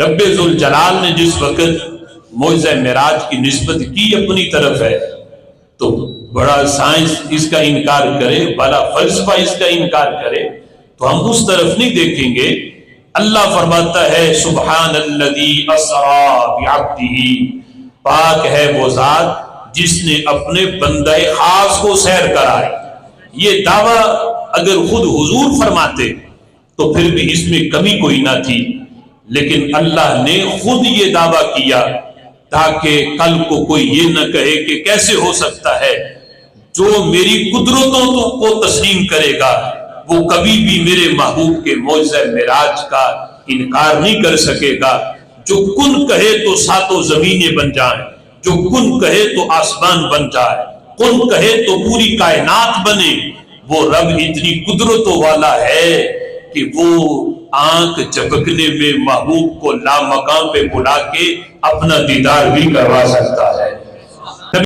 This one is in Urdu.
رب ذوالجلال نے جس وقت معجزہ معراج کی نسبت کی اپنی طرف ہے تو بڑا سائنس اس کا انکار کرے، بڑا فلسفہ اس کا انکار کرے تو ہم اس طرف نہیں دیکھیں گے۔ اللہ فرماتا ہے سبحان الذی اسری بعبدہ، پاک ہے وہ ذات جس نے اپنے بندہ خاص کو سیر کرائی۔ یہ دعویٰ اگر خود حضور فرماتے تو پھر بھی اس میں کمی کوئی نہ تھی، لیکن اللہ نے خود یہ دعویٰ کیا تاکہ کل کو کوئی یہ نہ کہے کہ کیسے ہو سکتا ہے، جو میری قدرتوں کو تسلیم کرے گا وہ کبھی بھی میرے محبوب کے معجزہ معراج کا انکار نہیں کر سکے گا۔ جو کن کہے تو ساتوں زمینیں بن جائیں، جو کن کہے تو آسمان بن جائے، کن کہے تو پوری کائنات بنے، وہ رب اتنی قدرتوں والا ہے کہ وہ آنکھ جھپکنے میں محبوب کو لامقام پہ بلا کے اپنا دیدار بھی کروا سکتا ہے۔